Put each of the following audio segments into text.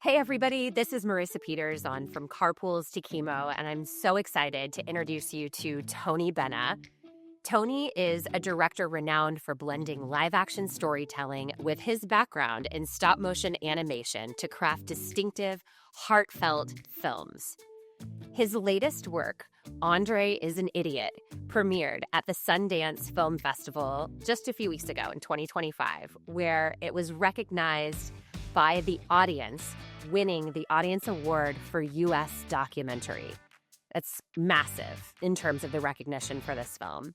Hey, everybody, this is Marissa Peters on From Carpools to Chemo, and I'm so excited to introduce you to Tony Benna. Tony is a director renowned for blending live action storytelling with his background in stop motion animation to craft distinctive, heartfelt films. His latest work, Andre is an Idiot, premiered at the Sundance Film Festival just a few weeks ago in 2025, where it was recognized by the audience, winning the Audience Award for U.S. Documentary. That's massive in terms of the recognition for this film.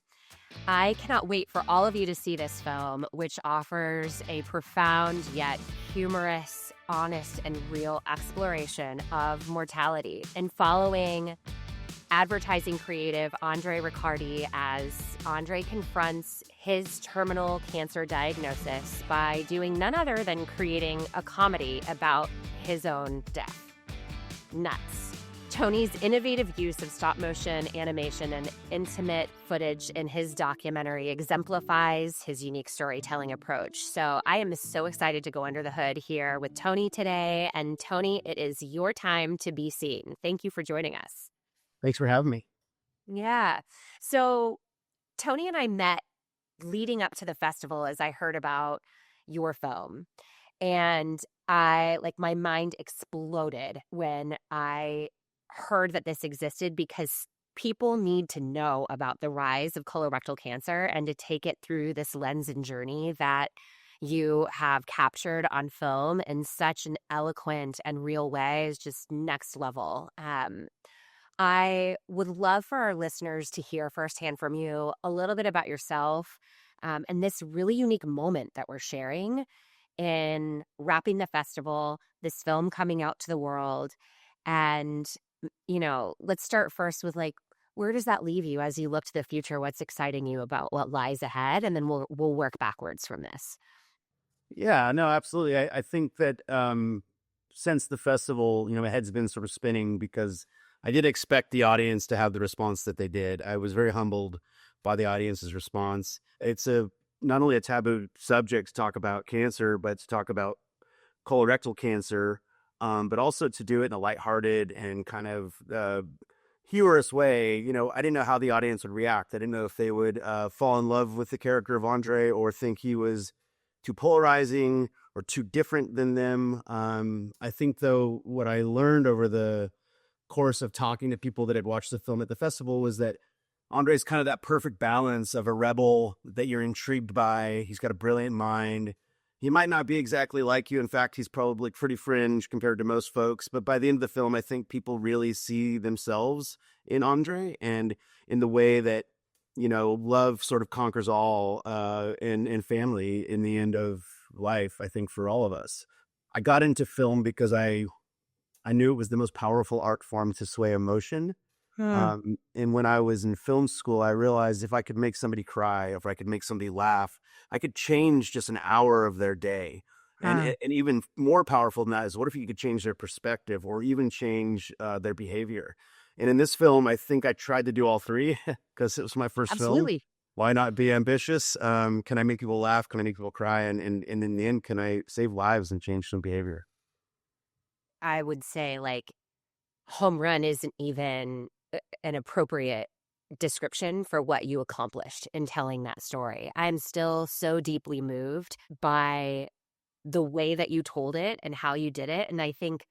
I cannot wait for all of you to see this film, which offers a profound yet humorous, honest, and real exploration of mortality and following advertising creative Andre Riccardi as Andre confronts his terminal cancer diagnosis by doing none other than creating a comedy about his own death. Nuts. Tony's innovative use of stop-motion animation and intimate footage in his documentary exemplifies his unique storytelling approach. So I am so excited to go under the hood here with Tony today. And Tony, it is your time to be seen. Thank you for joining us. Thanks for having me. Yeah. So Tony and I met leading up to the festival as I heard about your film. And my mind exploded when I heard that this existed, because people need to know about the rise of colorectal cancer and to take it through this lens and journey that you have captured on film in such an eloquent and real way is just next level. I would love for our listeners to hear firsthand from you a little bit about yourself and this really unique moment that we're sharing in wrapping the festival, this film coming out to the world. And, let's start first with where does that leave you as you look to the future? What's exciting you about what lies ahead? And then we'll work backwards from this. Yeah, no, absolutely. I think that since the festival, my head's been sort of spinning because I did expect the audience to have the response that they did. I was very humbled by the audience's response. It's not only a taboo subject to talk about cancer, but to talk about colorectal cancer, but also to do it in a lighthearted and kind of humorous way. I didn't know how the audience would react. I didn't know if they would fall in love with the character of Andre or think he was too polarizing or too different than them. I think, though, what I learned over the course of talking to people that had watched the film at the festival was that Andre's kind of that perfect balance of a rebel that you're intrigued by. He's got a brilliant mind. He might not be exactly like you. In fact, he's probably pretty fringe compared to most folks. But by the end of the film, I think people really see themselves in Andre and in the way that, love sort of conquers all and family in the end of life, I think, for all of us. I got into film because I knew it was the most powerful art form to sway emotion. And when I was in film school, I realized if I could make somebody cry, if I could make somebody laugh, I could change just an hour of their day. And even more powerful than that is, what if you could change their perspective or even change their behavior? And in this film, I think I tried to do all three because it was my first film. Why not be ambitious? Can I make people laugh? Can I make people cry? And in the end, can I save lives and change some behavior? I would say home run isn't even an appropriate description for what you accomplished in telling that story. I'm still so deeply moved by the way that you told it and how you did it. And I think,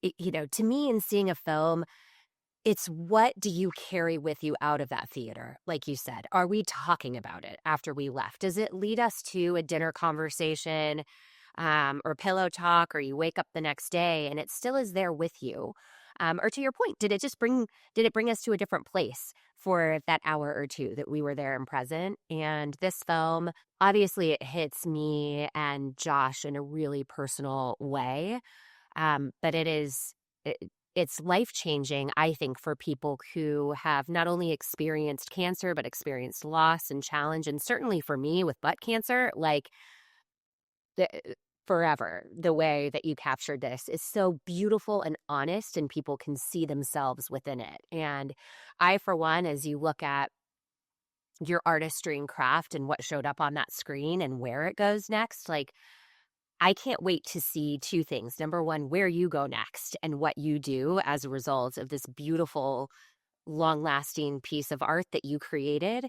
to me, in seeing a film, it's what do you carry with you out of that theater? Like you said, are we talking about it after we left? Does it lead us to a dinner conversation or pillow talk, or you wake up the next day and it still is there with you? Or to your point, did it bring us to a different place for that hour or two that we were there and present? And this film, obviously it hits me and Josh in a really personal way. But it's life-changing, I think, for people who have not only experienced cancer, but experienced loss and challenge. And certainly for me with butt cancer, forever, the way that you captured this is so beautiful and honest, and people can see themselves within it. And I, for one, as you look at your artistry and craft and what showed up on that screen and where it goes next, I can't wait to see two things. Number one, where you go next and what you do as a result of this beautiful, long-lasting piece of art that you created.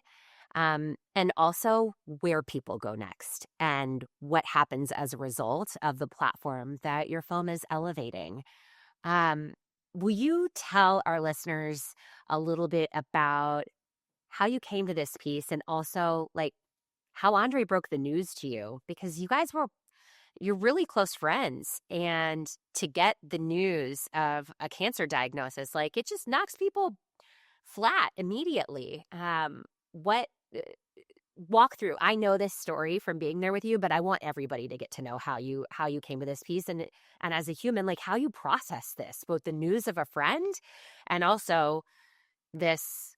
And also where people go next and what happens as a result of the platform that your film is elevating. Um, will you tell our listeners a little bit about how you came to this piece and also like how Andre broke the news to you? Because you're really close friends. And to get the news of a cancer diagnosis, like it just knocks people flat immediately. What walk through? I know this story from being there with you, but I want everybody to get to know how you came to this piece and as a human, like how you process this, both the news of a friend and also this.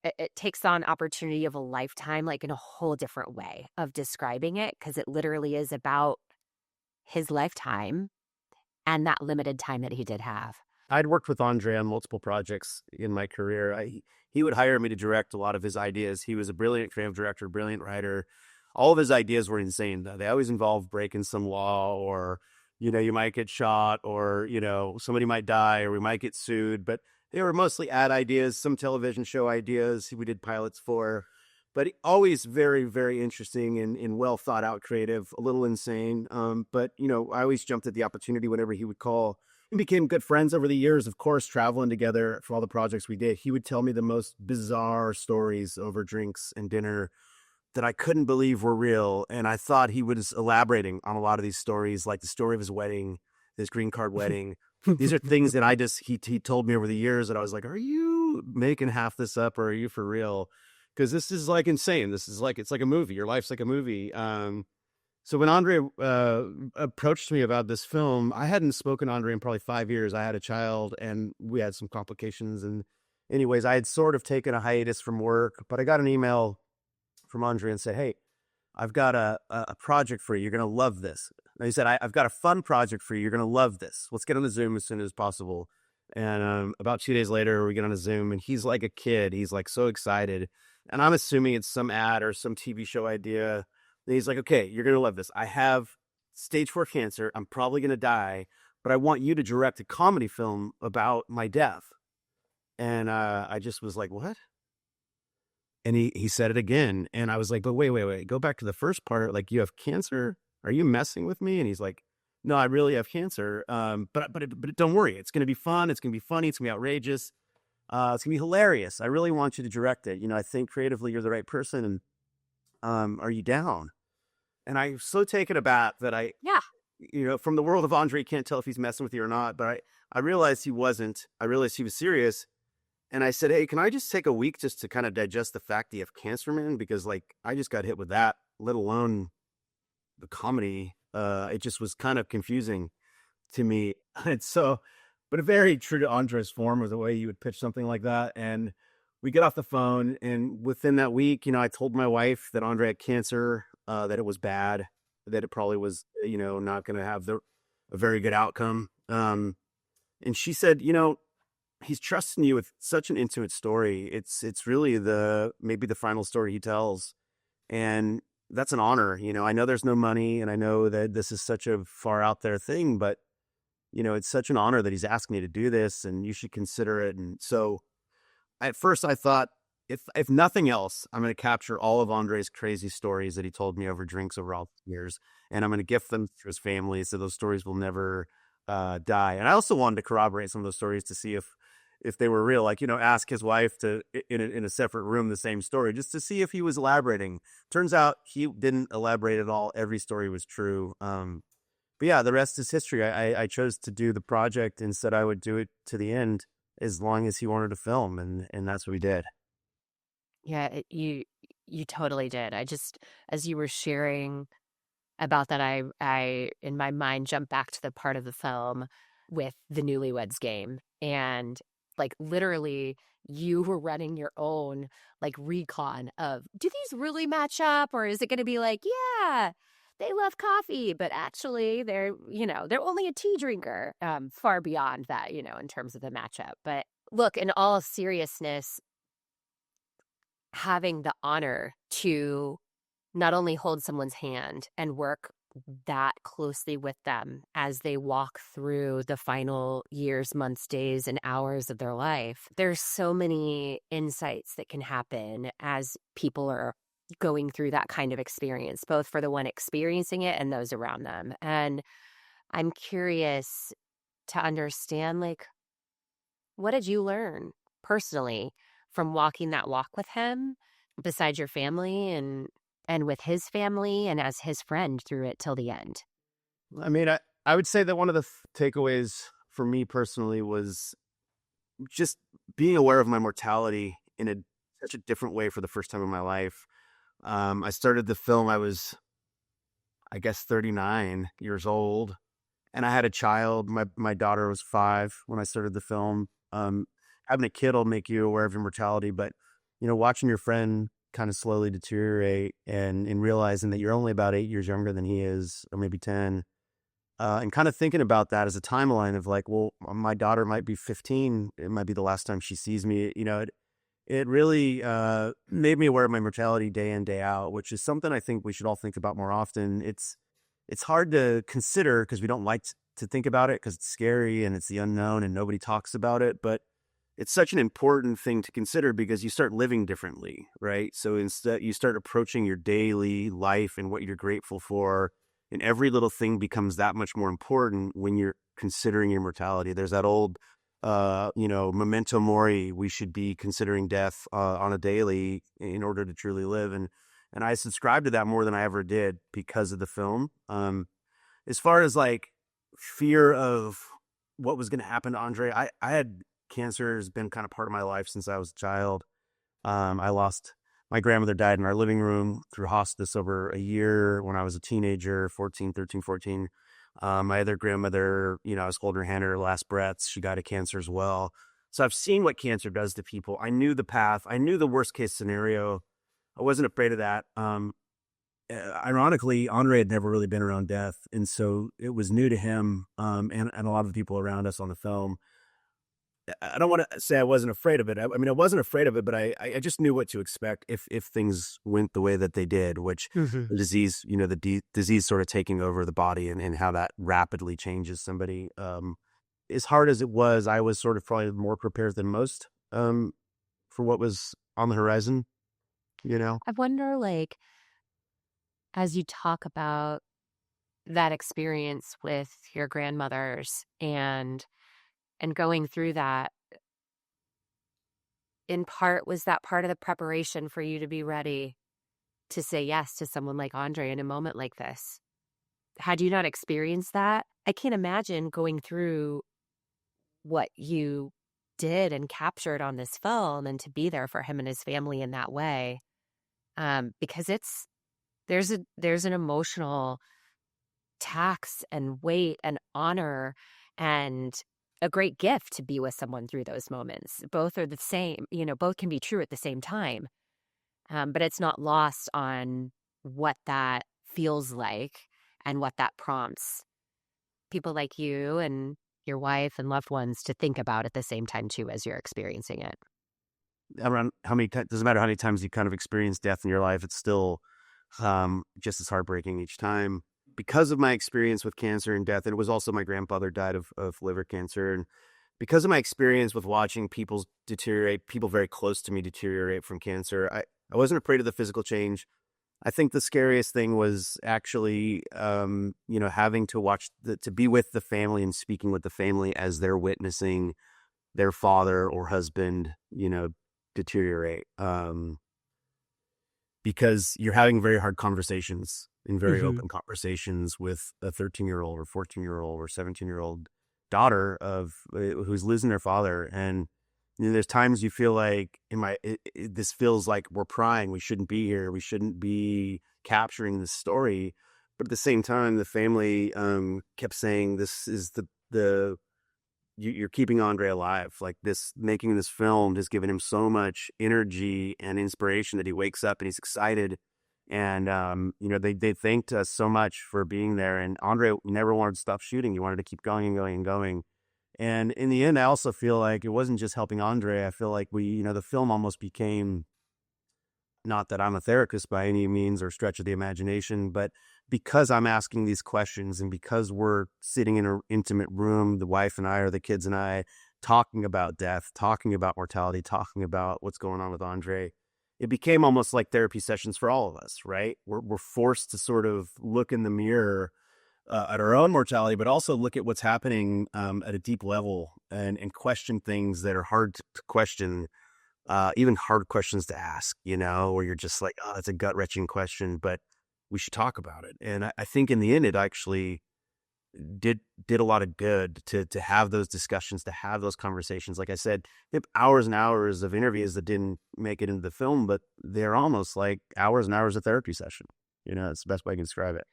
It takes on opportunity of a lifetime, like in a whole different way of describing it, because it literally is about his lifetime and that limited time that he did have. I'd worked with Andre on multiple projects in my career. He would hire me to direct a lot of his ideas. He was a brilliant creative director, brilliant writer. All of his ideas were insane, though. They always involved breaking some law, or, you might get shot, or, somebody might die, or we might get sued. But they were mostly ad ideas, some television show ideas we did pilots for. But always very, very interesting and well thought out creative, a little insane. But, I always jumped at the opportunity whenever he would call. We became good friends over the years, of course, traveling together for all the projects we did. He would tell me the most bizarre stories over drinks and dinner that I couldn't believe were real. And I thought he was elaborating on a lot of these stories, like the story of his wedding, his green card wedding. These are things that he told me over the years that I was like, are you making half this up or are you for real? Because this is like insane. It's like a movie. Your life's like a movie. So when Andre approached me about this film, I hadn't spoken to Andre in probably 5 years. I had a child and we had some complications. And anyways, I had sort of taken a hiatus from work, but I got an email from Andre and said, hey, I've got a project for you. You're going to love this. And he said, I've got a fun project for you. You're going to love this. Let's get on the Zoom as soon as possible. And about 2 days later, we get on a Zoom and he's like a kid. He's like so excited. And I'm assuming it's some ad or some TV show idea. And he's like, okay, you're going to love this. I have stage 4 cancer. I'm probably going to die, but I want you to direct a comedy film about my death. And I just was like, what? And he said it again. And I was like, but wait, go back to the first part. Like, you have cancer? Are you messing with me? And he's like, no, I really have cancer. But don't worry. It's going to be fun. It's going to be funny. It's going to be outrageous. It's going to be hilarious. I really want you to direct it. I think creatively you're the right person. And are you down? And I'm so taken aback that from the world of Andre, can't tell if he's messing with you or not. But I realized he wasn't. I realized he was serious. And I said, hey, can I just take a week just to kind of digest the fact that you have cancer, man? Because like, I just got hit with that, let alone the comedy. It just was kind of confusing to me. And so, but very true to Andre's form of the way you would pitch something like that. And we get off the phone, and within that week, I told my wife that Andre had cancer, that it was bad, that it probably was, not going to have a very good outcome. And she said, he's trusting you with such an intimate story. It's really maybe the final story he tells. And that's an honor. I know there's no money and I know that this is such a far out there thing, but it's such an honor that he's asking me to do this and you should consider it. And so at first I thought, if nothing else, I'm going to capture all of Andre's crazy stories that he told me over drinks over all the years. And I'm going to gift them to his family so those stories will never die. And I also wanted to corroborate some of those stories to see if they were real, like, ask his wife to in a separate room, the same story, just to see if he was elaborating. Turns out he didn't elaborate at all. Every story was true. But yeah, the rest is history. I chose to do the project and said I would do it to the end as long as he wanted to film. And that's what we did. Yeah, you totally did. As you were sharing about that, I in my mind jumped back to the part of the film with the newlyweds game. And like literally you were running your own like recon of, do these really match up? Or is it going to be like, yeah, they love coffee, but actually they're only a tea drinker, far beyond that, in terms of the matchup. But look, in all seriousness, having the honor to not only hold someone's hand and work that closely with them as they walk through the final years, months, days, and hours of their life. There's so many insights that can happen as people are going through that kind of experience, both for the one experiencing it and those around them. And I'm curious to understand, like, what did you learn personally from walking that walk with him, besides your family and with his family and as his friend through it till the end? I mean, I would say that one of the takeaways for me personally was just being aware of my mortality in such a different way for the first time in my life. I started the film, I was, I guess, 39 years old, and I had a child. My daughter was 5 when I started the film. Having a kid will make you aware of your mortality, but watching your friend kind of slowly deteriorate and realizing that you're only about 8 years younger than he is, or maybe 10, and kind of thinking about that as a timeline of like, well, my daughter might be 15. It might be the last time she sees me. It really made me aware of my mortality day in, day out, which is something I think we should all think about more often. It's hard to consider because we don't like to think about it because it's scary and it's the unknown and nobody talks about it. But it's such an important thing to consider because you start living differently, right? So instead, you start approaching your daily life and what you're grateful for, and every little thing becomes that much more important when you're considering your mortality. There's that old, memento mori. We should be considering death on a daily in order to truly live, and I subscribe to that more than I ever did because of the film. As far as like fear of what was going to happen to Andre, I had cancer has been kind of part of my life since I was a child. My grandmother died in our living room through hospice over a year when I was a teenager, 13, 14. My other grandmother, I was holding her hand in her last breaths. She died of cancer as well. So I've seen what cancer does to people. I knew the path. I knew the worst case scenario. I wasn't afraid of that. Ironically, Andre had never really been around death. And so it was new to him, and a lot of the people around us on the film. I don't want to say I wasn't afraid of it. I mean, I wasn't afraid of it, but I just knew what to expect if things went the way that they did, which Mm-hmm. the disease, disease sort of taking over the body and how that rapidly changes somebody. As hard as it was, I was sort of probably more prepared than most for what was on the horizon. I wonder, like, as you talk about that experience with your grandmothers and going through that, in part, was that part of the preparation for you to be ready to say yes to someone like Andre in a moment like this? Had you not experienced that, I can't imagine going through what you did and captured on this film and to be there for him and his family in that way. Because there's an emotional tax and weight and honor and a great gift to be with someone through those moments. Both are the same, both can be true at the same time. But it's not lost on what that feels like and what that prompts people like you and your wife and loved ones to think about at the same time too as you're experiencing it. Around how many times, doesn't matter how many times you kind of experience death in your life, it's still just as heartbreaking each time. Because of my experience with cancer and death, and it was also my grandfather died of liver cancer, and because of my experience with watching people very close to me deteriorate from cancer, I wasn't afraid of the physical change. I think the scariest thing was actually, having to to be with the family and speaking with the family as they're witnessing their father or husband, deteriorate. Because you're having very hard conversations and very Mm-hmm. open conversations with a 13-year-old or 14-year-old or 17-year-old daughter who's losing their father. And there's times you feel like this feels like we're prying. We shouldn't be here. We shouldn't be capturing this story. But at the same time, the family kept saying, this is you're keeping Andre alive. Like this, making this film has given him so much energy and inspiration that he wakes up and he's excited. And, they thanked us so much for being there. And Andre never wanted to stop shooting. He wanted to keep going and going and going. And in the end, I also feel like it wasn't just helping Andre. I feel like the film almost became, not that I'm a therapist by any means or stretch of the imagination, but because I'm asking these questions and because we're sitting in an intimate room, the wife and I or the kids and I, talking about death, talking about mortality, talking about what's going on with Andre, it became almost like therapy sessions for all of us, right? We're forced to sort of look in the mirror at our own mortality, but also look at what's happening at a deep level and question things that are hard to question, even hard questions to ask, where you're just like, oh, that's a gut-wrenching question, but we should talk about it. And I think in the end, it actually did a lot of good to have those discussions, to have those conversations. Like I said, hours and hours of interviews that didn't make it into the film, but they're almost like hours and hours of therapy session. It's the best way I can describe it.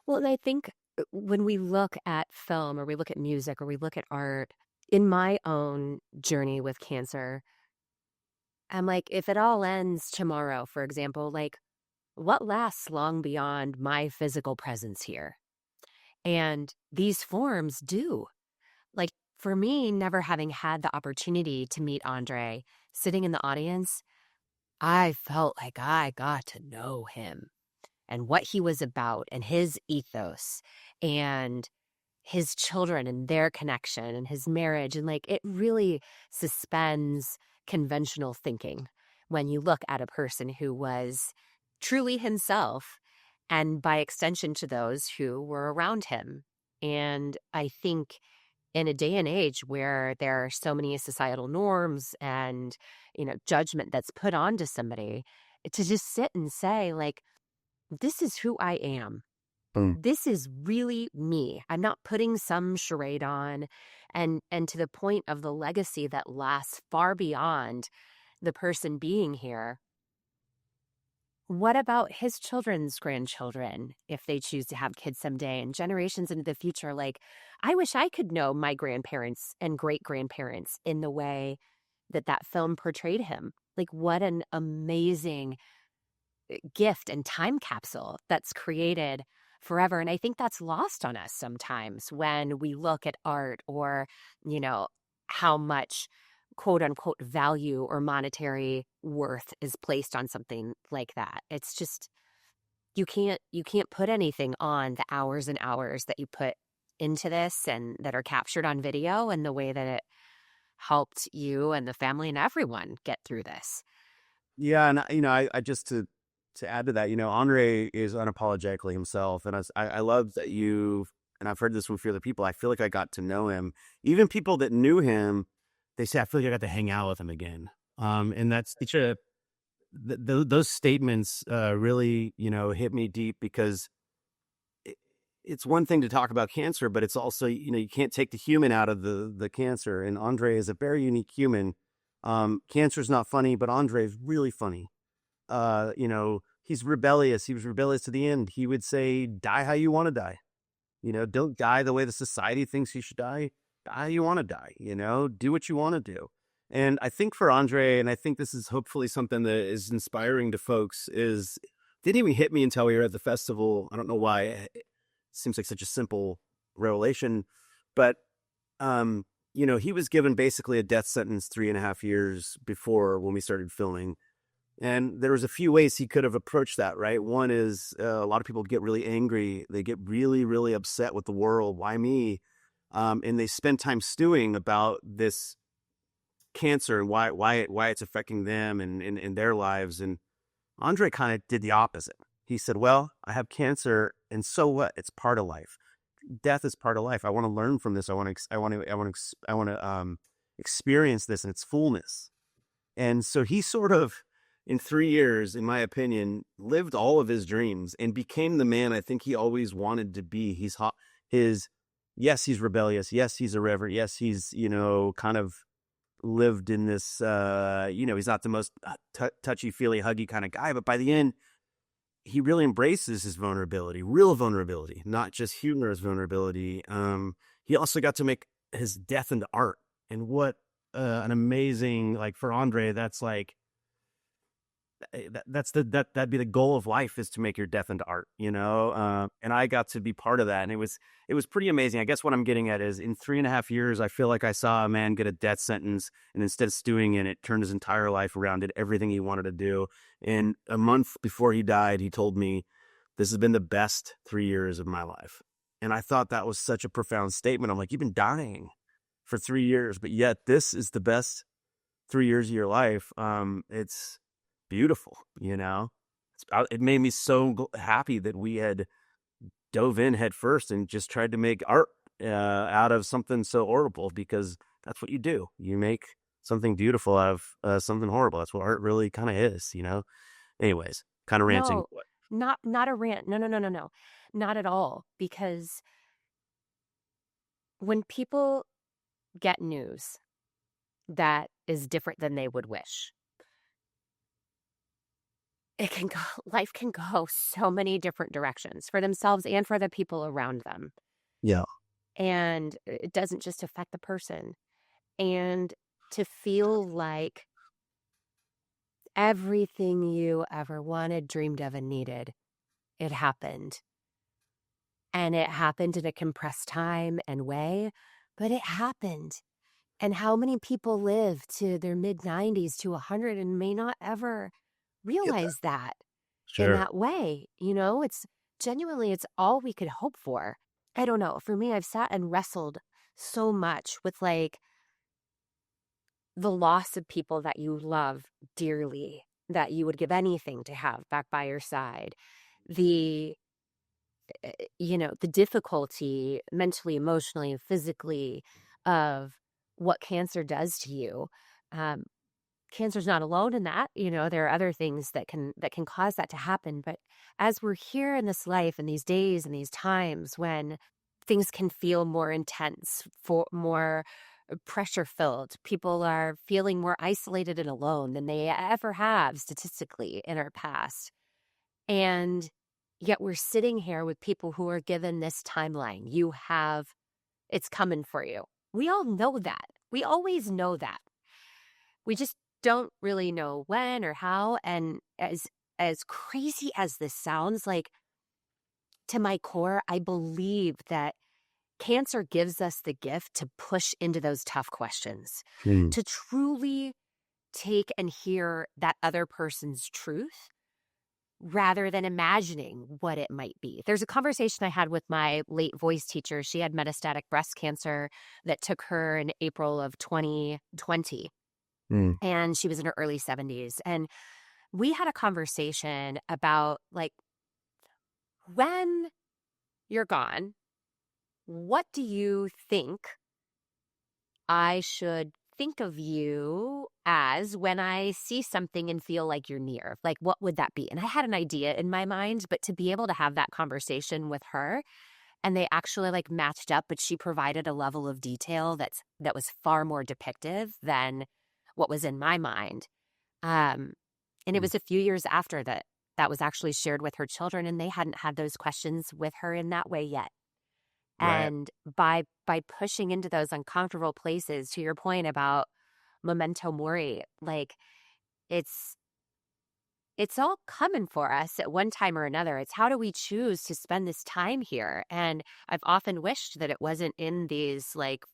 Well, and I think when we look at film or we look at music or we look at art, in my own journey with cancer, I'm like, if it all ends tomorrow, for example, like what lasts long beyond my physical presence here? And these forms do. Like for me, never having had the opportunity to meet Andre, sitting in the audience, I felt like I got to know him and what he was about and his ethos and his children and their connection and his marriage. And like it really suspends conventional thinking when you look at a person who was truly himself and by extension to those who were around him. And I think in a day and age where there are so many societal norms and, judgment that's put onto somebody, to just sit and say, like, this is who I am. Mm. This is really me. I'm not putting some charade on. And to the point of the legacy that lasts far beyond the person being here. What about his children's grandchildren if they choose to have kids someday and generations into the future? Like, I wish I could know my grandparents and great grandparents in the way that film portrayed him. Like, what an amazing gift and time capsule that's created forever. And I think that's lost on us sometimes when we look at art or, how much quote unquote value or monetary worth is placed on something like that. It's just you can't put anything on the hours and hours that you put into this and that are captured on video and the way that it helped you and the family and everyone get through this. Yeah, and I just to add to that, Andre is unapologetically himself, and I love that and I've heard this from a few other people. I feel like I got to know him. Even people that knew him, they say I feel like I got to hang out with him again. And that's such those statements really hit me deep because it's one thing to talk about cancer, but it's also you can't take the human out of the cancer. And Andre is a very unique human. Cancer's not funny, but Andre is really funny. He's rebellious. He was rebellious to the end. He would say, die how you want to die. Don't die the way the society thinks you should die. Die how you want to die, do what you want to do. And I think for Andre, and I think this is hopefully something that is inspiring to folks, didn't even hit me until we were at the festival. I don't know why. It seems like such a simple revelation, but, he was given basically a death sentence 3.5 years before when we started filming. And there was a few ways he could have approached that, right? One is a lot of people get really angry. They get really, really upset with the world. Why me? And they spend time stewing about this cancer and why it's affecting them and in their lives. And Andre kind of did the opposite. He said, well, I have cancer, and so what? It's part of life. Death is part of life. I want to learn from this. I want to experience this in its fullness. And so he sort of, in 3 years, in my opinion, lived all of his dreams and became the man I think he always wanted to be. Yes, he's rebellious. Yes, he's irreverent. Yes, he's, kind of lived in this, he's not the most touchy-feely, huggy kind of guy. But by the end, he really embraces his vulnerability, real vulnerability, not just humorous vulnerability. He also got to make his death into art. And what an amazing, like for Andre, that's like, that'd be the goal of life, is to make your death into art, and I got to be part of that. And it was pretty amazing. I guess what I'm getting at is in 3.5 years, I feel like I saw a man get a death sentence, and instead of stewing in it, turned his entire life around, did everything he wanted to do. And a month before he died, he told me this has been the best 3 years of my life. And I thought that was such a profound statement. I'm like, you've been dying for 3 years, but yet this is the best 3 years of your life. It's beautiful, you know? It made me so happy that we had dove in head first and just tried to make art out of something so horrible, because that's what you do. You make something beautiful out of something horrible. That's what art really kind of is, you know? Anyways, kind of ranting. No, not a rant. No. Not at all. Because when people get news that is different than they would wish, life can go so many different directions for themselves and for the people around them. Yeah. And it doesn't just affect the person. And to feel like everything you ever wanted, dreamed of, and needed, it happened. And it happened in a compressed time and way, but it happened. And how many people live to their mid-90s to 100 and may not ever realize that in that way? You know, it's genuinely, it's all we could hope for. I don't know. For me, I've sat and wrestled so much with like the loss of people that you love dearly, that you would give anything to have back by your side. The the difficulty mentally, emotionally, physically of what cancer does to you. Cancer's not alone in that. There are other things that can cause that to happen. But as we're here in this life and these days and these times when things can feel more intense, for more pressure filled, people are feeling more isolated and alone than they ever have statistically in our past. And yet we're sitting here with people who are given this timeline. It's coming for you. We all know that. We always know that. We just don't really know when or how. And as crazy as this sounds, like, to my core, I believe that cancer gives us the gift to push into those tough questions, to truly take and hear that other person's truth rather than imagining what it might be. There's a conversation I had with my late voice teacher. She had metastatic breast cancer that took her in April of 2020. And she was in her early 70s. And we had a conversation about, like, when you're gone, what do you think I should think of you as when I see something and feel like you're near? Like, what would that be? And I had an idea in my mind, but to be able to have that conversation with her, and they actually like matched up, but she provided a level of detail that was far more depictive than what was in my mind. And it was a few years after that was actually shared with her children, and they hadn't had those questions with her in that way yet. Right. And by pushing into those uncomfortable places, to your point about memento mori, like, it's all coming for us at one time or another. It's how do we choose to spend this time here? And I've often wished that it wasn't in these like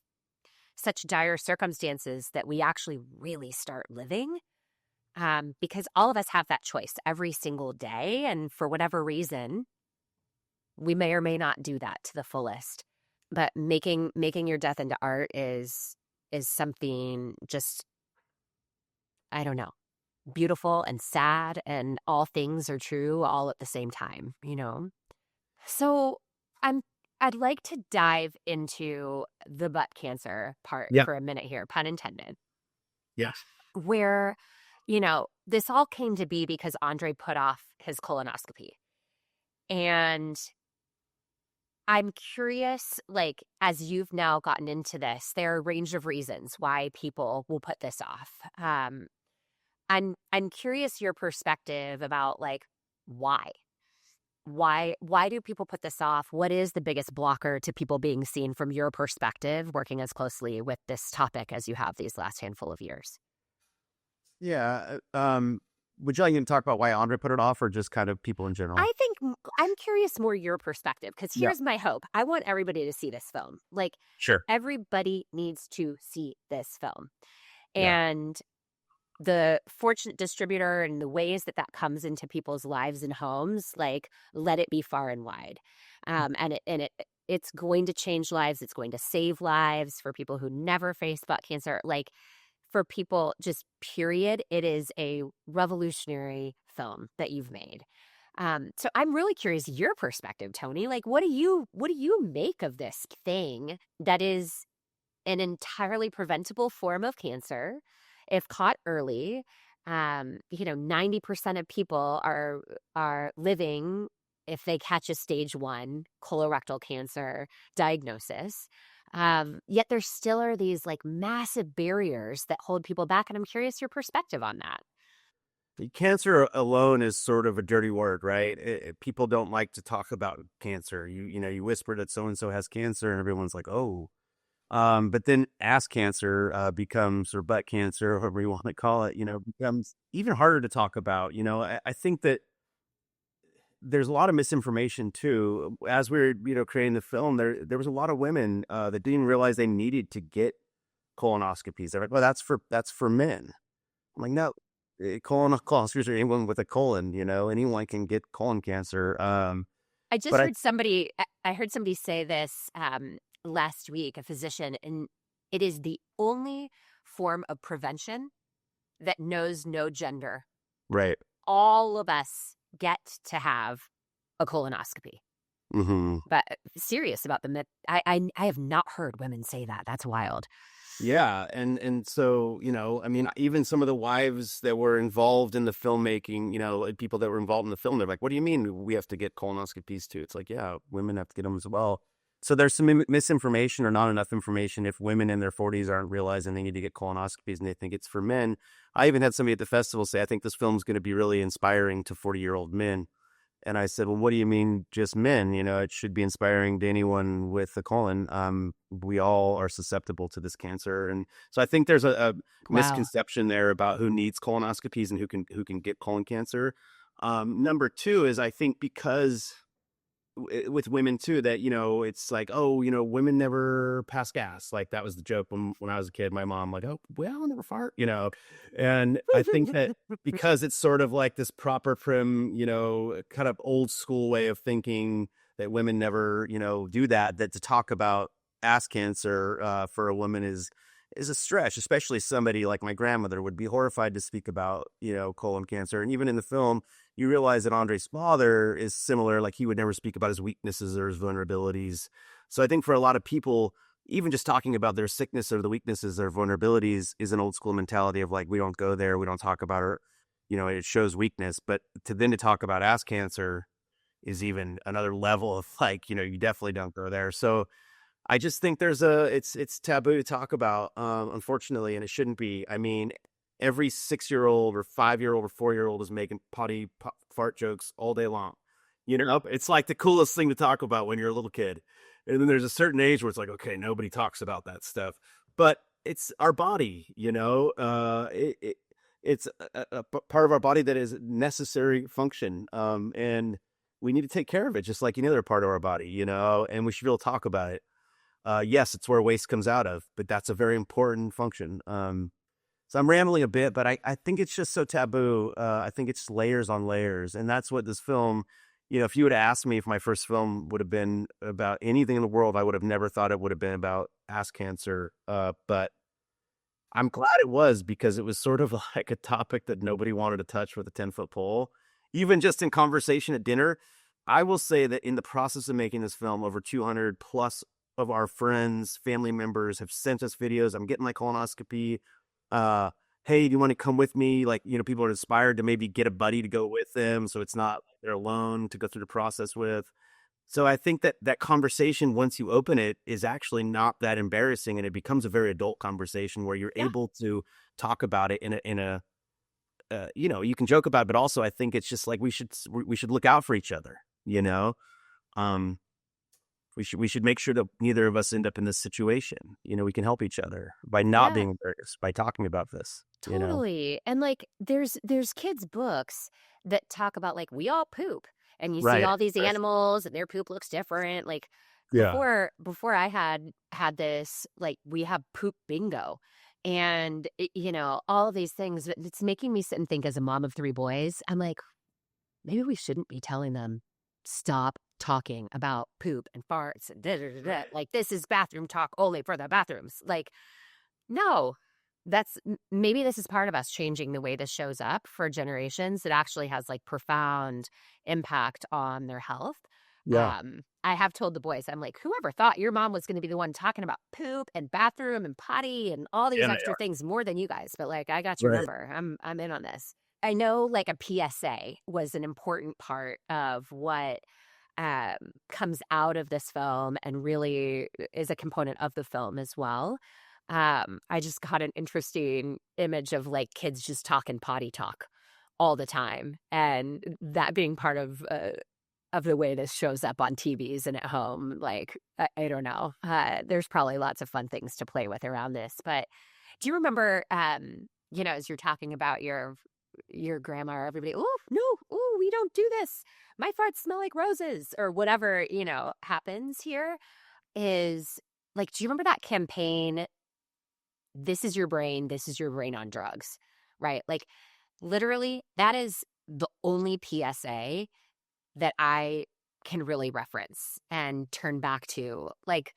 such dire circumstances that we actually really start living. Because all of us have that choice every single day. And for whatever reason, we may or may not do that to the fullest. But making your death into art is something just, I don't know, beautiful and sad, and all things are true all at the same time, So I'd like to dive into the butt cancer part for a minute here, pun intended. Yes. Where, this all came to be because Andre put off his colonoscopy. And I'm curious, like, as you've now gotten into this, there are a range of reasons why people will put this off. I'm curious your perspective about, like, why? Why do people put this off? What is the biggest blocker to people being seen from your perspective, working as closely with this topic as you have these last handful of years? Yeah. Would you like to talk about why Andre put it off, or just kind of people in general? I think I'm curious more your perspective, because here's my hope. I want everybody to see this film. Like, Sure. everybody needs to see this film. Yeah. And the fortunate distributor and the ways that that comes into people's lives and homes, like, let it be far and wide. It's going to change lives. It's going to save lives for people who never face butt cancer. Like, for people, just period, it is a revolutionary film that you've made. So I'm really curious your perspective, Tony. Like, what do you make of this thing that is an entirely preventable form of cancer if caught early? 90% of people are living if they catch a stage 1 colorectal cancer diagnosis. Yet there still are these like massive barriers that hold people back. And I'm curious your perspective on that. Cancer alone is sort of a dirty word, right? People don't like to talk about cancer. You whisper that so and so has cancer, and everyone's like, "Oh." But then ass cancer becomes, or butt cancer, or whatever you want to call it, becomes even harder to talk about. I think that there's a lot of misinformation too. As we were, creating the film, there was a lot of women that didn't realize they needed to get colonoscopies. They're like, "Well, that's for men." I'm like, "No, colonoscopies are anyone with a colon. Anyone can get colon cancer." I just But heard somebody, I heard somebody say this last week, a physician, and it is the only form of prevention that knows no gender. right. All of us get to have a colonoscopy. Mm-hmm. But serious about the myth. I have not heard women say that. That's wild. Yeah, and so, I mean, even some of the wives that were involved in the filmmaking, like people that were involved in the film, they're like, "What do you mean we have to get colonoscopies too?" It's like, yeah, women have to get them as well. So there's some misinformation or not enough information if women in their 40s aren't realizing they need to get colonoscopies and they think it's for men. I even had somebody at the festival say, "I think this film's going to be really inspiring to 40-year-old men." And I said, "Well, what do you mean just men? It should be inspiring to anyone with a colon. We all are susceptible to this cancer." And so I think there's a Wow. misconception there about who needs colonoscopies and who can get colon cancer. Number two is, I think, because with women too, that, it's like, "Oh, women never pass gas." Like that was the joke when I was a kid. My mom like, "Oh, well, I'll never fart." And I think that because it's sort of like this proper prim, kind of old school way of thinking that women never, do that to talk about ass cancer for a woman is a stretch, especially somebody like my grandmother would be horrified to speak about, colon cancer. And even in the film, you realize that Andre's father is similar. Like he would never speak about his weaknesses or his vulnerabilities. So I think for a lot of people, even just talking about their sickness or the weaknesses or vulnerabilities is an old school mentality of like, we don't go there. We don't talk about it. It shows weakness. But to talk about ass cancer is even another level of like, you definitely don't go there. So I just think it's taboo to talk about, unfortunately, and it shouldn't be. I mean, every 6-year-old or 5-year-old or 4-year-old is making fart jokes all day long. It's like the coolest thing to talk about when you're a little kid. And then there's a certain age where it's like, okay, nobody talks about that stuff, but it's our body, it's a part of our body that is necessary function. And we need to take care of it just like any other part of our body, and we should be able to talk about it. Yes, it's where waste comes out of, but that's a very important function. So I'm rambling a bit, but I think it's just so taboo. I think it's layers on layers. And that's what this film, if you would have asked me if my first film would have been about anything in the world, I would have never thought it would have been about ass cancer. But I'm glad it was, because it was sort of like a topic that nobody wanted to touch with a 10-foot pole. Even just in conversation at dinner, I will say that in the process of making this film, over 200 plus of our friends, family members have sent us videos. "I'm getting my colonoscopy. Hey, do you want to come with me?" Like, people are inspired to maybe get a buddy to go with them, so it's not like they're alone to go through the process with. So I think that conversation, once you open it, is actually not that embarrassing, and it becomes a very adult conversation where you're Yeah. able to talk about it in a you can joke about it, but also I think it's just like we should look out for each other. Um, we should make sure that neither of us end up in this situation. We can help each other by not Yeah. being embarrassed, by talking about this. Totally. And like there's kids' books that talk about like we all poop and you see Right. all these Right. animals and their poop looks different. Like Yeah. before I had this, like we have poop bingo. And, all of these things, but it's making me sit and think as a mom of 3 boys, I'm like, maybe we shouldn't be telling them, "Stop talking about poop and farts and da da da da. Right. Like, this is bathroom talk only for the bathrooms." Like, no. Maybe this is part of us changing the way this shows up for generations. It actually has, like, profound impact on their health. Yeah. I have told the boys, I'm like, "Whoever thought your mom was gonna be the one talking about poop and bathroom and potty and all these And they extra are. things more than you guys, but, like, I got your Right. number. I'm in on this." I know, like, a PSA was an important part of what, comes out of this film and really is a component of the film as well. I just got an interesting image of, like, kids just talking potty talk all the time, and that being part of the way this shows up on TVs and at home. Like, I don't know. There's probably lots of fun things to play with around this, but do you remember, as you're talking about your grandma or everybody, "Oh, no, oh, we don't do this. My farts smell like roses," or whatever, happens here is, like, do you remember that campaign, this is your brain on drugs, right? Like, literally, that is the only PSA that I can really reference and turn back to. Like,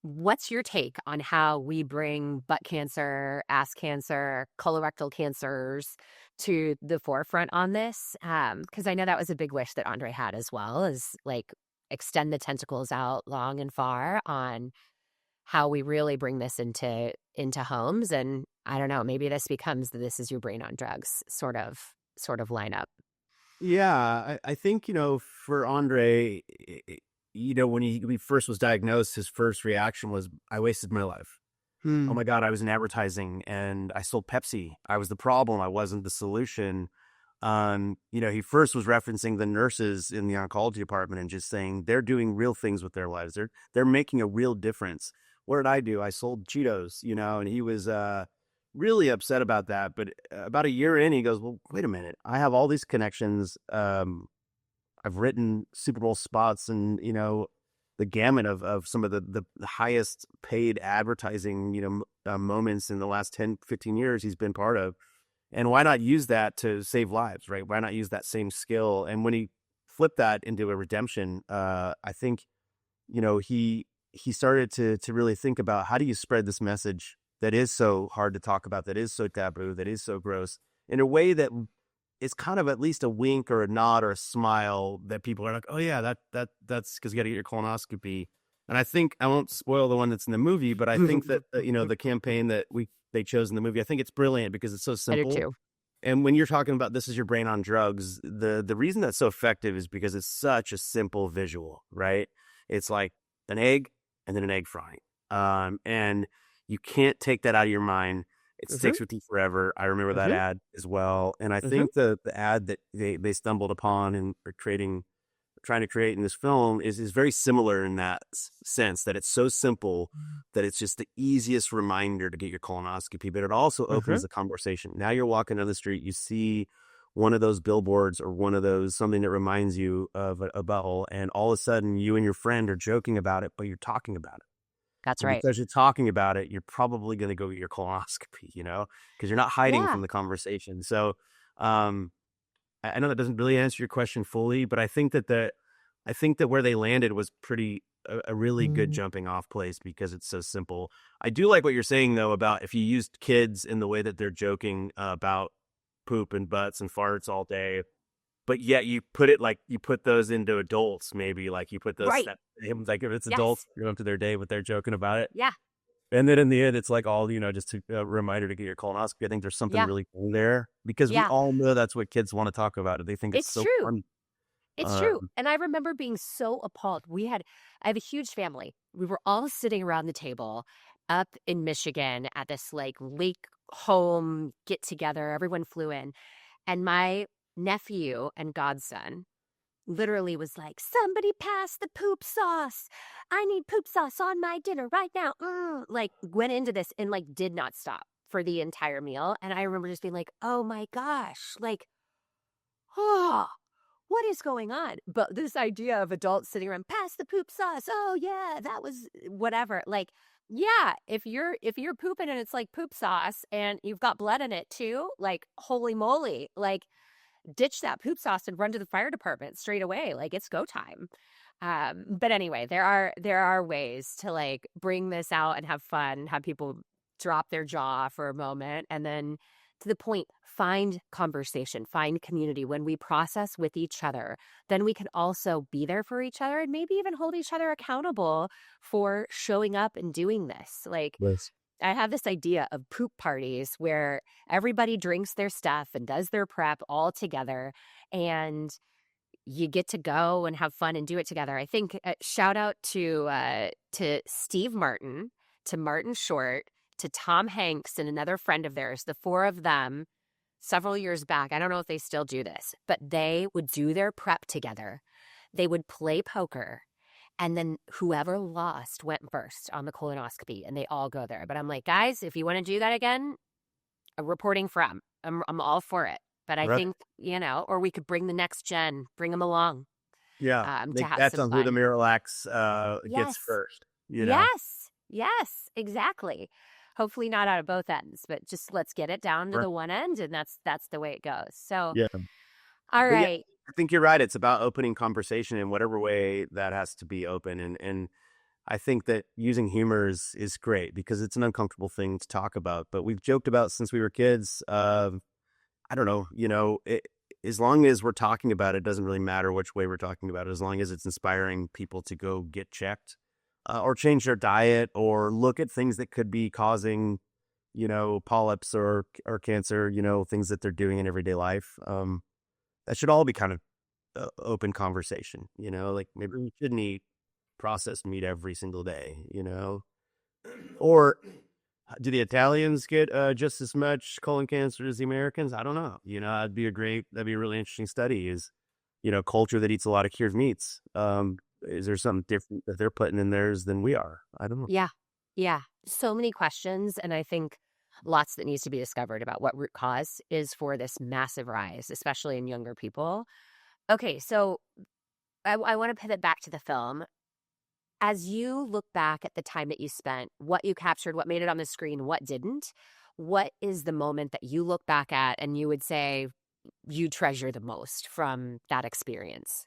what's your take on how we bring butt cancer, ass cancer, colorectal cancers to the forefront on this? Because I know that was a big wish that Andre had as well, is like extend the tentacles out long and far on how we really bring this into homes. And I don't know, maybe this becomes the "this is your brain on drugs" sort of lineup. Yeah, I think, for Andre, when he first was diagnosed, his first reaction was, I wasted my life. Oh Hmm. my God, I was in advertising and I sold Pepsi. I was the problem. I wasn't the solution. He first was referencing the nurses in the oncology department and just saying they're doing real things with their lives. They're making a real difference. What did I do? I sold Cheetos, and he was really upset about that. But about a year in, he goes, well, wait a minute. I have all these connections. I've written Super Bowl spots and, the gamut of some of the highest paid advertising, moments in the last 10, 15 years he's been part of. And why not use that to save lives, right? Why not use that same skill? And when he flipped that into a redemption, I think, he started to really think about, how do you spread this message that is so hard to talk about, that is so taboo, that is so gross, in a way that is kind of at least a wink or a nod or a smile that people are like, oh yeah, that's because you got to get your colonoscopy. And I think, I won't spoil the one that's in the movie, but I think that the campaign that they chose in the movie, I think it's brilliant because it's so I do simple. too. And when you're talking about this is your brain on drugs, the reason that's so effective is because it's such a simple visual, right? It's like an egg and then an egg frying. And you can't take that out of your mind. It Hmm. sticks with you forever. I remember that Hmm. ad as well. And I Hmm. think the ad that they stumbled upon and are trying to create in this film is very similar in that sense, that it's so simple that it's just the easiest reminder to get your colonoscopy, but it also Hmm. opens the conversation. Now you're walking down the street, you see one of those billboards or one of those, something that reminds you of a butthole, and all of a sudden you and your friend are joking about it, but you're talking about it. That's And right. because you're talking about it, you're probably going to go get your colonoscopy, because you're not hiding Yeah. from the conversation. So, um, I know that doesn't really answer your question fully, but I think that where they landed was a really good Mm. jumping off place because it's so simple. I do like what you're saying though about if you used kids in the way that they're joking about poop and butts and farts all day, but yet you put those into adults, maybe like you put those Right. that like if it's adults, Yes. you go up to their day, but they're joking about it. Yeah. And then in the end, it's like all, just a reminder to get your colonoscopy. I think there's something Yeah. really cool there because we Yeah. all know that's what kids want to talk about. They think it's It's so true. fun. It's true. Um, And I remember being so appalled. I have a huge family. We were all sitting around the table up in Michigan at this like lake home get together. Everyone flew in. And my nephew and godson literally was like, "Somebody pass the poop sauce. I need poop sauce on my dinner right now." Like, went into this and like did not stop for the entire meal. And I remember just being like, oh my gosh, like, oh, what is going on? But this idea of adults sitting around, pass the poop sauce. Oh, yeah, that was whatever. Like, Yeah, if you're pooping and it's like poop sauce and you've got blood in it too, like holy moly, like ditch that poop sauce and run to the fire department straight away. Like it's go time. But anyway, there are ways to like bring this out and have fun, have people drop their jaw for a moment, and then to the point, find conversation, find community. When we process with each other, then we can also be there for each other and maybe even hold each other accountable for showing up and doing this. Like Yes. I have this idea of poop parties where everybody drinks their stuff and does their prep all together, and you get to go and have fun and do it together. I think shout out to Steve Martin, to Martin Short, to Tom Hanks and another friend of theirs. The four of them several years back. I don't know if they still do this, but they would do their prep together. They would play poker, and then whoever lost went first on the colonoscopy, and they all go there. But I'm like, guys, if you want to do that again, reporting from, I'm all for it. But I Right. think, or we could bring the next gen, bring them along Yeah. to Make have bets some on who the fun. Miralax gets Yes. first, you know? Yes. Yes. Exactly. Hopefully not out of both ends, but just let's get it down to Right. the one end, and that's the way it goes. So, Yeah. all But yeah, right. I think you're right. It's about opening conversation in whatever way that has to be open. And I think that using humor is great because it's an uncomfortable thing to talk about. But we've joked about since we were kids. I don't know, as long as we're talking about it, doesn't really matter which way we're talking about it, as long as it's inspiring people to go get checked or change their diet or look at things that could be causing, polyps or cancer, things that they're doing in everyday life. That should all be kind of open conversation, like maybe we shouldn't eat processed meat every single day, or do the Italians get just as much colon cancer as the Americans? I don't know. That'd be a really interesting study is, culture that eats a lot of cured meats. Is there something different that they're putting in theirs than we are? I don't know. Yeah. Yeah. So many questions. And I think lots that needs to be discovered about what root cause is for this massive rise, especially in younger people. Okay. So I want to pivot back to the film. As you look back at the time that you spent, what you captured, what made it on the screen, what didn't, what is the moment that you look back at and you would say you treasure the most from that experience?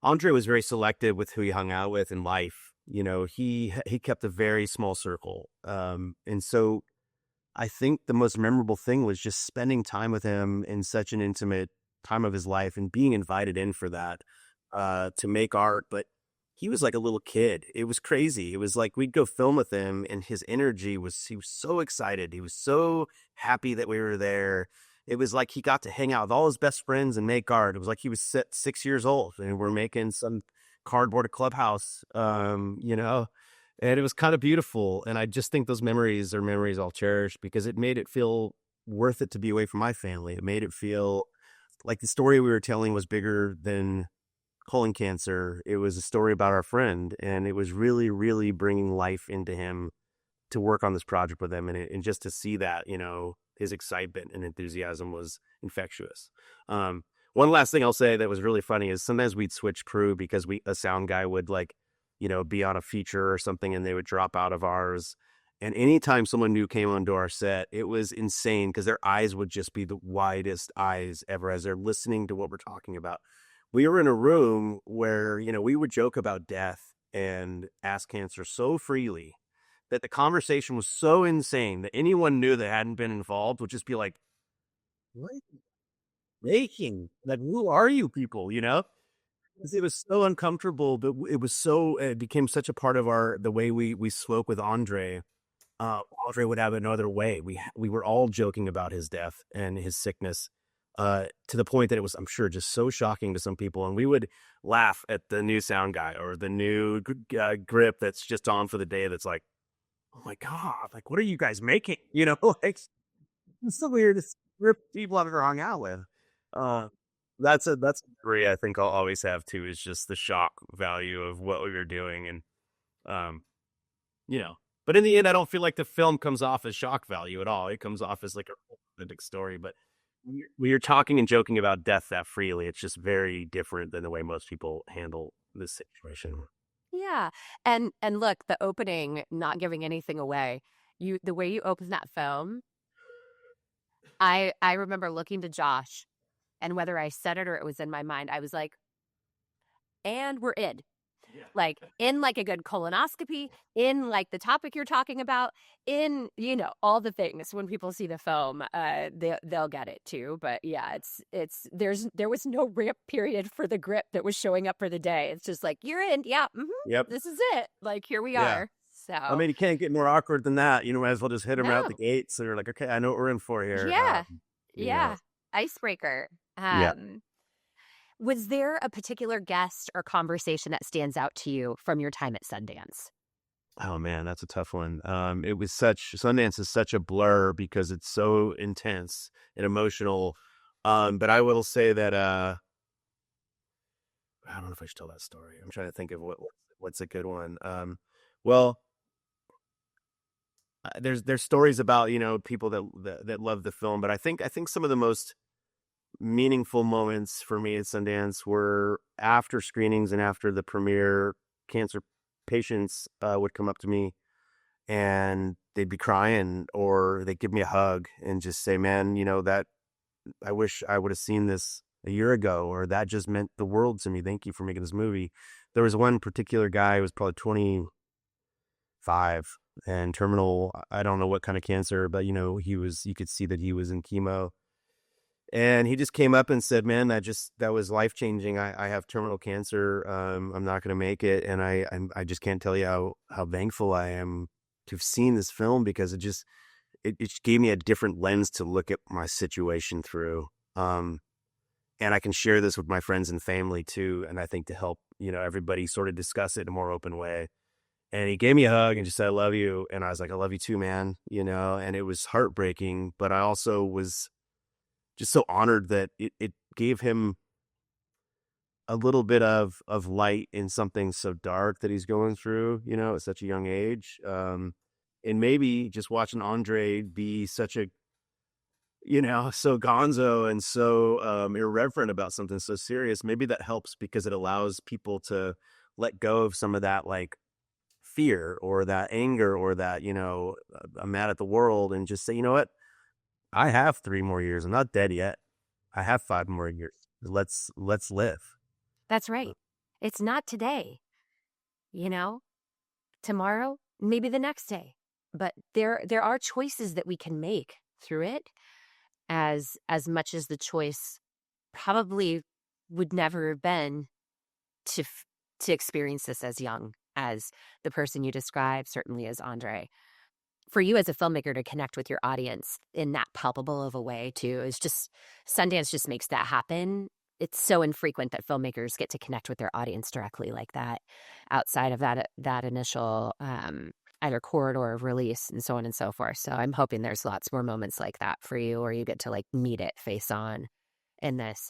Andre was very selective with who he hung out with in life. He kept a very small circle. And so I think the most memorable thing was just spending time with him in such an intimate time of his life and being invited in for that to make art. But he was like a little kid. It was crazy. It was like we'd go film with him, and his energy he was so excited. He was so happy that we were there. It was like he got to hang out with all his best friends and make art. It was like he was 6 years old, and we're making some cardboard clubhouse, and it was kind of beautiful. And I just think those memories are memories I'll cherish because it made it feel worth it to be away from my family. It made it feel like the story we were telling was bigger than colon cancer. It was a story about our friend, and it was really, really bringing life into him to work on this project with him. And just to see that, his excitement and enthusiasm was infectious. One last thing I'll say that was really funny is sometimes we'd switch crew because a sound guy would be on a feature or something and they would drop out of ours. And anytime someone new came onto our set, it was insane because their eyes would just be the widest eyes ever as they're listening to what we're talking about. We were in a room where, we would joke about death and ask cancer so freely that the conversation was so insane that anyone new that hadn't been involved would just be like, what are you making? Like, who are you people, 'Cause it was so uncomfortable, but it became such a part of the way we spoke with Andre. Andre would have another way. We were all joking about his death and his sickness, to the point that it was, I'm sure, just so shocking to some people. And we would laugh at the new sound guy or the new grip that's just on for the day. That's like, oh my God, like, what are you guys making? Like, it's the weirdest grip people I've ever hung out with. Uh, that's a memory I think I'll always have too, is just the shock value of what we were doing. And, um, but in the end, I don't feel like the film comes off as shock value at all. It comes off as like a authentic story. But when you're talking and joking about death that freely, it's just very different than the way most people handle this situation. Yeah. And look, the opening, not giving anything away. The way you open that film, I remember looking to Josh, and whether I said it or it was in my mind, I was like, and we're in. Like, in like a good colonoscopy, in like the topic you're talking about, in, all the things. When people see the film, they'll get it too. But yeah, there was no ramp period for the grip that was showing up for the day. It's just like, you're in, yeah, Yep. this is it. Like, here we Yeah. are. I So, mean, you can't get more awkward than that. Might as well just hit them out the no. gate. So you're like, okay, I know what we're in for here. Yeah. You know, Yeah. Icebreaker. yeah. Was there a particular guest or conversation that stands out to you from your time at Sundance? Oh man, that's a tough one. Sundance is such a blur because it's so intense and emotional. But I will say that I don't know if I should tell that story. I'm trying to think of what's a good one. Well, there's stories about people that love the film, but I think some of the most meaningful moments for me at Sundance were after screenings and after the premiere. Cancer patients would come up to me and they'd be crying, or they'd give me a hug and just say, man, that I wish I would have seen this a year ago, or that just meant the world to me. Thank you for making this movie. There was one particular guy who was probably 25 and terminal. I don't know what kind of cancer, but you could see that he was in chemo. And he just came up and said, man, that was life-changing. I have terminal cancer. I'm not going to make it. And I just can't tell you how thankful I am to have seen this film, because it just gave me a different lens to look at my situation through. And I can share this with my friends and family too. And I think to help, everybody sort of discuss it in a more open way. And he gave me a hug and just said, I love you. And I was like, I love you too, man. And it was heartbreaking, but I also was just so honored that it gave him a little bit of light in something so dark that he's going through, at such a young age. And maybe just watching Andre be such a, so gonzo and so irreverent about something so serious, maybe that helps, because it allows people to let go of some of that like fear or that anger or that, I'm mad at the world, and just say, you know what? I have 3 more years. I'm not dead yet. I have 5 more years. Let's live. That's right. It's not today, tomorrow, maybe the next day. But there are choices that we can make through it, as much as the choice probably would never have been to experience this as young as the person you described, certainly as Andre. For you as a filmmaker to connect with your audience in that palpable of a way too is just, Sundance just makes that happen. It's so infrequent that filmmakers get to connect with their audience directly like that, outside of that initial either corridor of release and so on and so forth. So I'm hoping there's lots more moments like that for you, or you get to like meet it face on in this.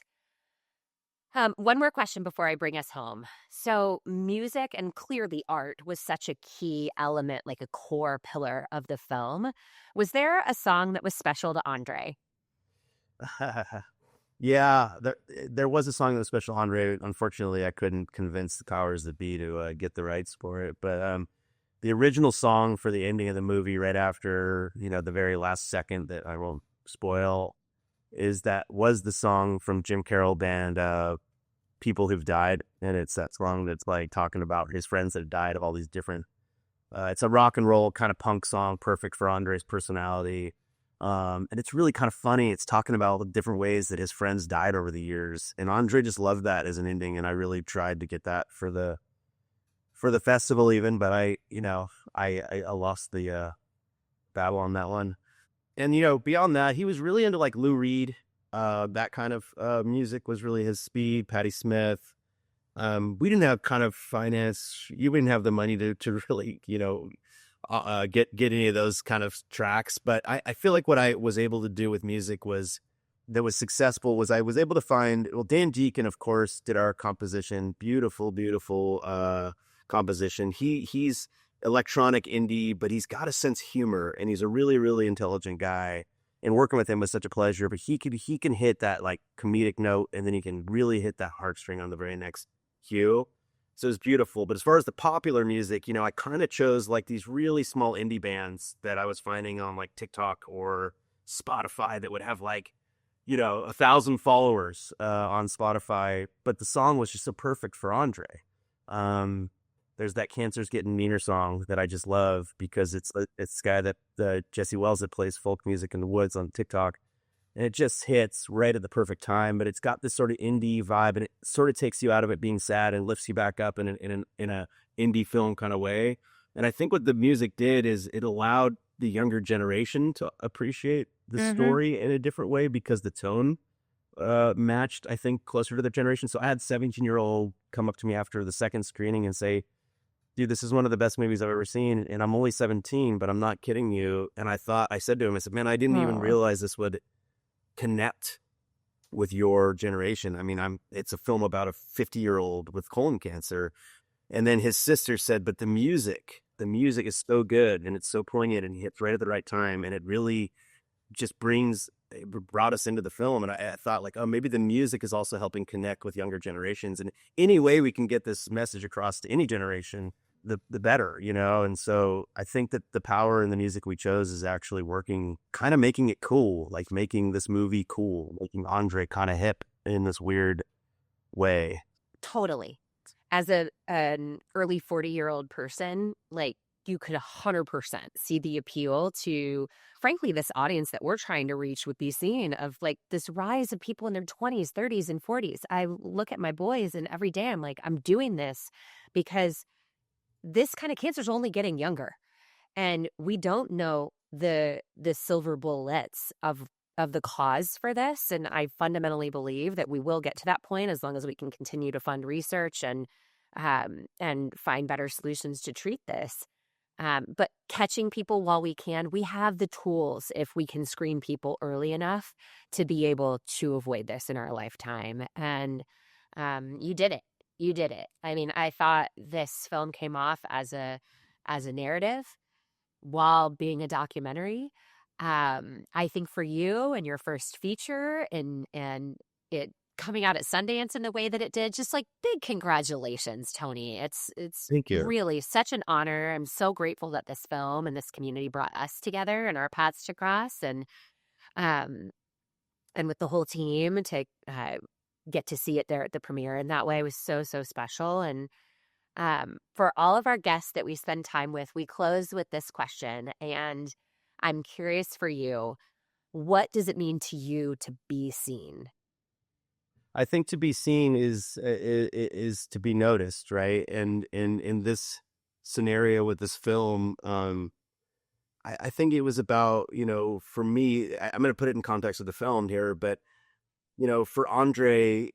One more question before I bring us home. So music and clearly art was such a key element, like a core pillar of the film. Was there a song that was special to Andre? Yeah, there was a song that was special to Andre. Unfortunately, I couldn't convince the powers that be to get the rights for it. But the original song for the ending of the movie, right after the very last second, that I won't spoil, was the song from Jim Carroll band, People Who've Died. And it's that song that's like talking about his friends that have died of all these different, it's a rock and roll kind of punk song, perfect for Andre's personality. And it's really kind of funny. It's talking about all the different ways that his friends died over the years. And Andre just loved that as an ending. And I really tried to get that for the festival even, but I lost the battle on that one. And, beyond that, he was really into like Lou Reed. That kind of music was really his speed. Patti Smith. We didn't have kind of finance. You didn't have the money to really, get any of those kind of tracks. But I feel like what I was able to do with music that was successful was I was able to find, well, Dan Deacon, of course, did our composition. Beautiful, beautiful composition. He's electronic indie, but he's got a sense of humor, and he's a really, really intelligent guy. And working with him was such a pleasure. But he can hit that like comedic note, and then he can really hit that heartstring on the very next cue. So it's beautiful. But as far as the popular music, I kind of chose like these really small indie bands that I was finding on like TikTok or Spotify that would have like, 1,000 followers on Spotify. But the song was just so perfect for Andre. Um, there's that "Cancer's Getting Meaner" song that I just love because it's this guy that Jesse Wells that plays folk music in the woods on TikTok. And it just hits right at the perfect time, but it's got this sort of indie vibe, and it sort of takes you out of it being sad and lifts you back up in a indie film kind of way. And I think what the music did is it allowed the younger generation to appreciate the story in a different way because the tone matched, I think, closer to their generation. So I had 17-year-old come up to me after the second screening and say, "Dude, this is one of the best movies I've ever seen, and I'm only 17, but I'm not kidding you." And I said to him, I said, "Man, I didn't even realize this would connect with your generation. I mean, it's a film about a 50-year-old with colon cancer." And then his sister said, "But the music is so good and it's so poignant and it hits right at the right time. And it really just brought us into the film." And I thought like, oh, maybe the music is also helping connect with younger generations. And any way we can get this message across to any generation, the better, And so I think that the power in the music we chose is actually working, kind of making it cool, like making this movie cool, making Andre kind of hip in this weird way. Totally. As an early 40-year-old person, like you could 100% see the appeal to, frankly, this audience that we're trying to reach with Be Seen, of like this rise of people in their 20s, 30s, and 40s. I look at my boys and every day I'm like, I'm doing this because this kind of cancer is only getting younger, and we don't know the silver bullets of the cause for this. And I fundamentally believe that we will get to that point as long as we can continue to fund research and find better solutions to treat this. But catching people while we can, we have the tools if we can screen people early enough to be able to avoid this in our lifetime. And you did it. You did it. I mean, I thought this film came off as a narrative while being a documentary. I think for you and your first feature and it coming out at Sundance in the way that it did, just like big congratulations, Tony. It's Thank you. really such an honor. I'm so grateful that this film and this community brought us together and our paths to cross, and with the whole team to get to see it there at the premiere in that way was so, so special. And for all of our guests that we spend time with, we close with this question. And I'm curious for you, what does it mean to you to be seen? I think to be seen is to be noticed, right? And in this scenario with this film, I think it was about, for me, I'm going to put it in context of the film here, but for Andre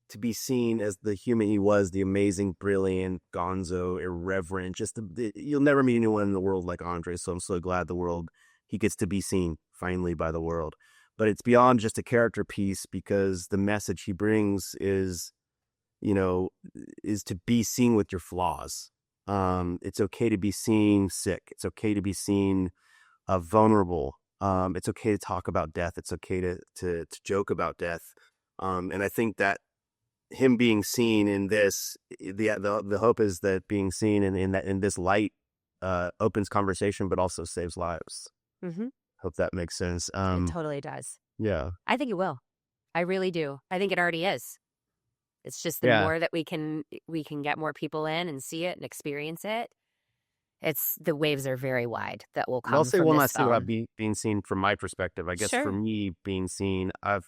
to be seen as the human he was, the amazing, brilliant, gonzo, irreverent, just you'll never meet anyone in the world like Andre. So I'm so glad he gets to be seen finally by the world. But it's beyond just a character piece because the message he brings is to be seen with your flaws. It's okay to be seen sick. It's okay to be seen vulnerable. It's okay to talk about death. It's okay to joke about death. And I think that him being seen in this, the hope is that being seen in this light opens conversation, but also saves lives. Mm-hmm. Hope that makes sense. It totally does. Yeah. I think it will. I really do. I think it already is. It's just the more that we can get more people in and see it and experience it. The waves are very wide that will come. I'll say from one this last thing film. about being seen from my perspective. I guess Sure. for me, being seen, I've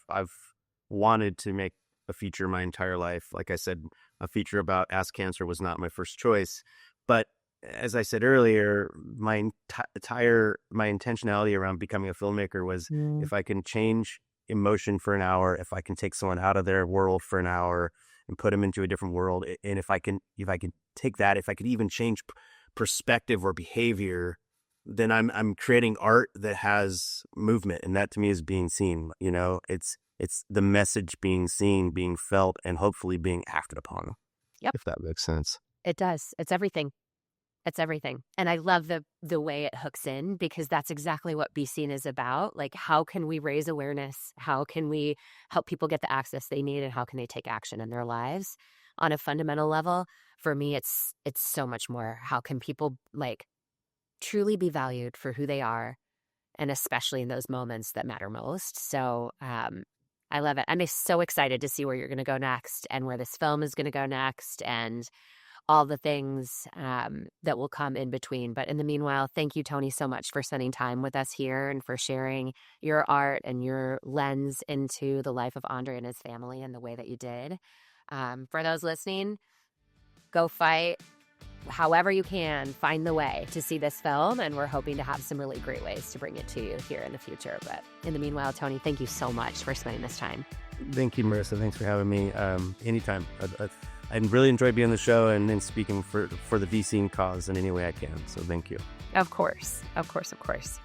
wanted to make a feature my entire life. Like I said, a feature about ass cancer was not my first choice, but as I said earlier, my intentionality around becoming a filmmaker was if I can change emotion for an hour, if I can take someone out of their world for an hour and put them into a different world, and if I can take that, if I could even change perspective or behavior, then I'm creating art that has movement, and that to me is being seen. It's the message being seen, being felt, and hopefully being acted upon. Yep. If that makes sense. It does. It's everything. It's everything. And I love the way it hooks in, because that's exactly what Be Seen is about. Like, how can we raise awareness? How can we help people get the access they need? And how can they take action in their lives on a fundamental level? for me, it's so much more. How can people like truly be valued for who they are, and especially in those moments that matter most. So I love it. I'm so excited to see where you're going to go next and where this film is going to go next and all the things that will come in between. But in the meanwhile, thank you, Tony, so much for spending time with us here and for sharing your art and your lens into the life of Andre and his family and the way that you did. For those listening, go fight. However you can, find the way to see this film, and we're hoping to have some really great ways to bring it to you here in the future. But in the meanwhile, Tony, thank you so much for spending this time. Thank you, Marissa. Thanks for having me. Anytime. I really enjoyed being on the show and speaking for the VCing cause in any way I can. So thank you. Of course. Of course. Of course.